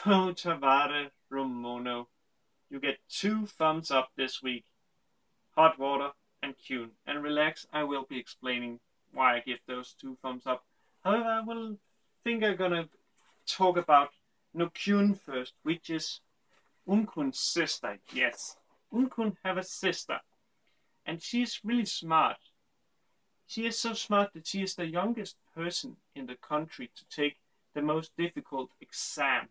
Utawarerumono. You get 2 thumbs up this week. Hotwater and Kuon. And relax, I will be explaining why I give those 2 thumbs up. However, I'm gonna talk about no Kuon first, which is Unkun's sister. Yes, Unkun have a sister, and she's really smart. She is so smart that she is the youngest person in the country to take the most difficult exam.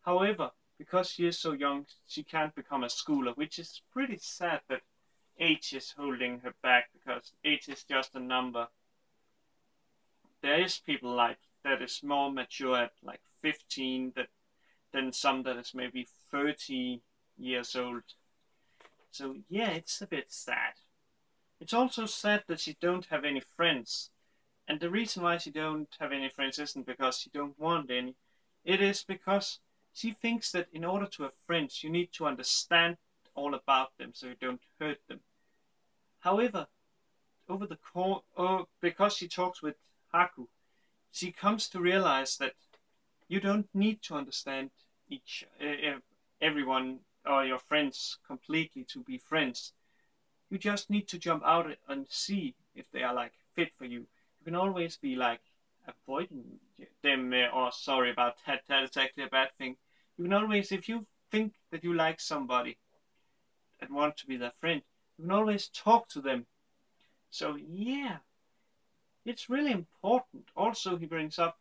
However, because she is so young, she can't become a schooler, which is pretty sad that age is holding her back, because age is just a number. There is people like that is more mature at like 15 than some that is maybe 30 years old. So yeah, it's a bit sad. It's also sad that she don't have any friends. And the reason why she don't have any friends isn't because she don't want any. It is because she thinks that in order to have friends, you need to understand all about them so you don't hurt them. However, because she talks with Haku, she comes to realize that you don't need to understand everyone or your friends completely to be friends. You just need to jump out and see if they are like fit for you. You can always be like avoiding them, or sorry about that, that is actually a bad thing. You can always, if you think that you like somebody and want to be their friend, you can always talk to them. So yeah, it's really important. Also, he brings up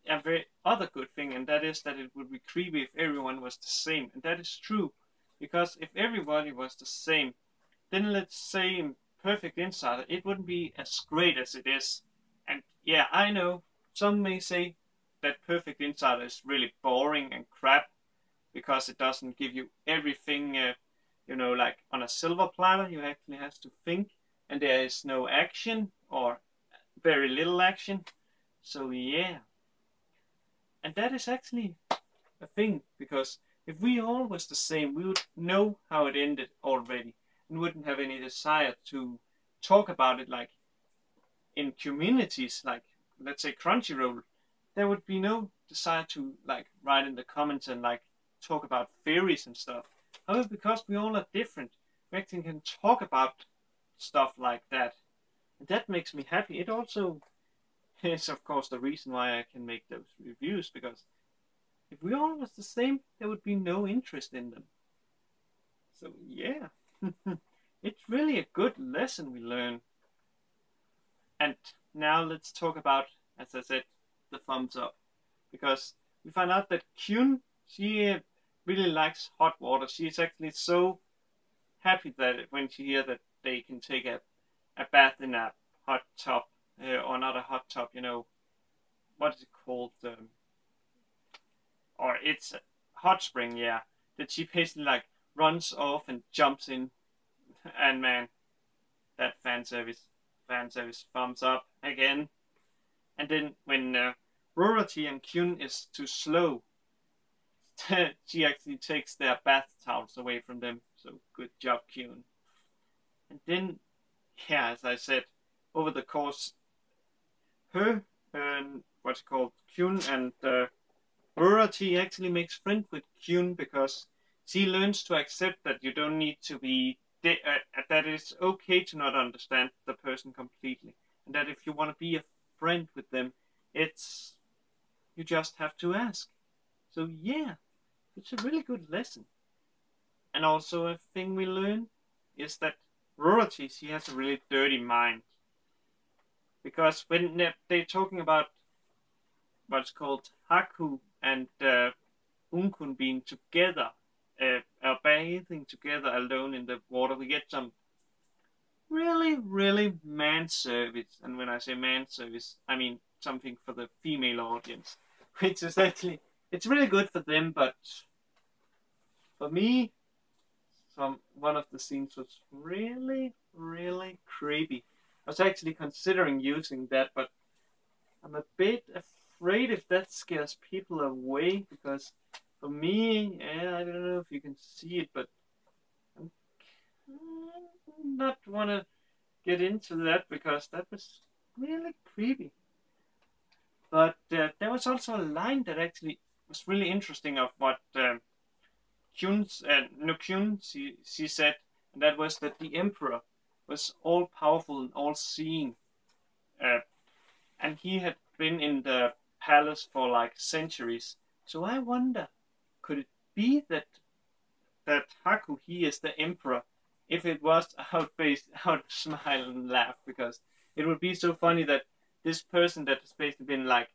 a very other good thing, and that is that it would be creepy if everyone was the same. And that is true, because if everybody was the same, then let's say in Perfect Insider, it wouldn't be as great as it is. And yeah, I know some may say that Perfect Insider is really boring and crap because it doesn't give you everything, like on a silver platter. You actually have to think, and there is no action or very little action. So yeah, and that is actually a thing, because if we all was the same, we would know how it ended already and wouldn't have any desire to talk about it. Like in communities like, let's say, Crunchyroll, there would be no desire to like write in the comments and like talk about theories and stuff. However, because we all are different, we actually can talk about stuff like that, and that makes me happy. It also is, of course, the reason why I can make those reviews, because if we all was the same, there would be no interest in them. So yeah, it's really a good lesson we learn. And now let's talk about, as I said, the thumbs up, because we find out that Kuon, she really likes hot water. She is actually so happy that when she hears that they can take a bath in a hot tub, or not a hot tub, what is it called? Or it's a hot spring, yeah. That she basically like runs off and jumps in, and man, that fan service, thumbs up again. And then when Rority and Kuon is too slow, she actually takes their bath towels away from them. So good job, Kuon. And then, yeah, as I said, over the course, her and what's it called, Kuon and Rority actually makes friends with Kuon, because she learns to accept that you don't need to be that it's okay to not understand the person completely, and that if you want to be a friend with them, you just have to ask. So yeah, it's a really good lesson. And also a thing we learn is that Rority, she has a really dirty mind, because when they're talking about what's called Haku and Unkun being together, bathing together alone in the water, we get some really, really man service. And when I say man service, I mean something for the female audience, which is actually, it's really good for them, but for me, one of the scenes was really, really creepy. I was actually considering using that, but I'm a bit afraid if that scares people away, because for me, I don't know if you can see it, but I'm not want to get into that, because that was really creepy. But there was also a line that actually was really interesting of what no Kyun, she said, and that was that the emperor was all powerful and all seeing, and he had been in the palace for like centuries. So I wonder, could it be that Haku, he is the emperor? If it was, I would smile and laugh, because it would be so funny that this person that has basically been like,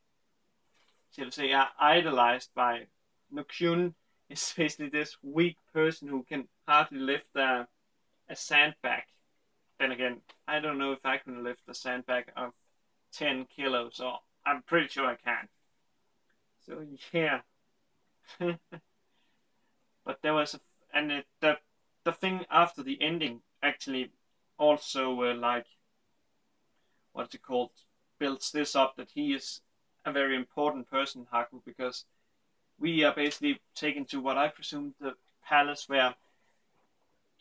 shall we say, idolized by Nokyun is basically this weak person who can hardly lift a sandbag. Then again, I don't know if I can lift a sandbag of 10 kilos, or I'm pretty sure I can. So yeah. But there was the thing after the ending actually also like, what's it called, builds this up, that he is a very important person, Haku, because we are basically taken to what I presume the palace where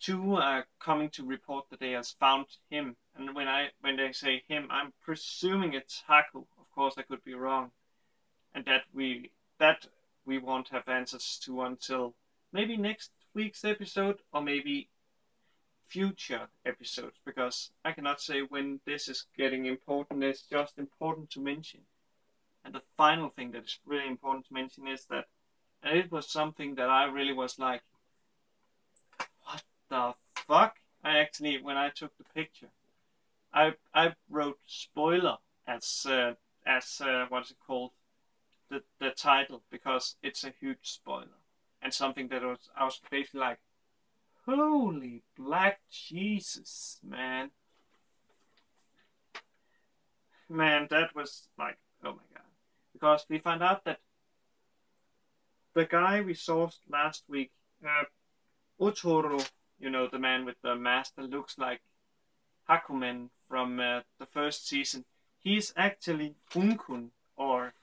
two are coming to report that they have found him. And when they say him, I'm presuming it's Haku. Of course, I could be wrong, and that we won't have answers to until maybe next week's episode, or maybe future episodes, because I cannot say when this is getting important. It's just important to mention. And the final thing that is really important to mention is that, and it was something that I really was like, what the fuck? I actually, when I took the picture, I wrote spoiler as what's it called, the title, because it's a huge spoiler, and something that I was basically like, holy black Jesus, man. Man, that was like, oh my god. Because we found out that the guy we saw last week, Otoro, you know, the man with the mask that looks like Hakumen from the first season, he's actually Unkun, or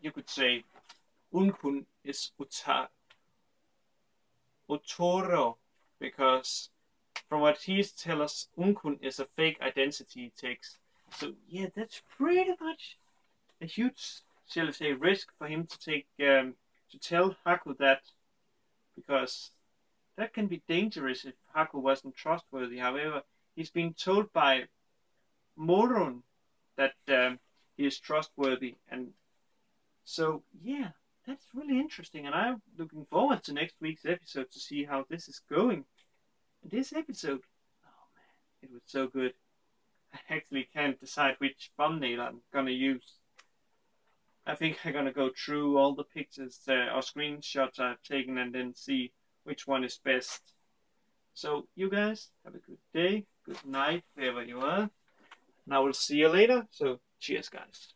you could say Unkun is Otoro, because from what he's telling us, Unkun is a fake identity he takes. So yeah, that's pretty much a huge, shall I say, risk for him to take, to tell Haku that, because that can be dangerous if Haku wasn't trustworthy. However, he's been told by Moron that he is trustworthy, and so yeah, that's really interesting, and I'm looking forward to next week's episode to see how this is going. And this episode, oh man, it was so good. I actually can't decide which thumbnail I'm gonna use. I think I'm gonna go through all the pictures or screenshots I've taken and then see which one is best. So you guys have a good day, good night, wherever you are, and I will see you later. So cheers, guys.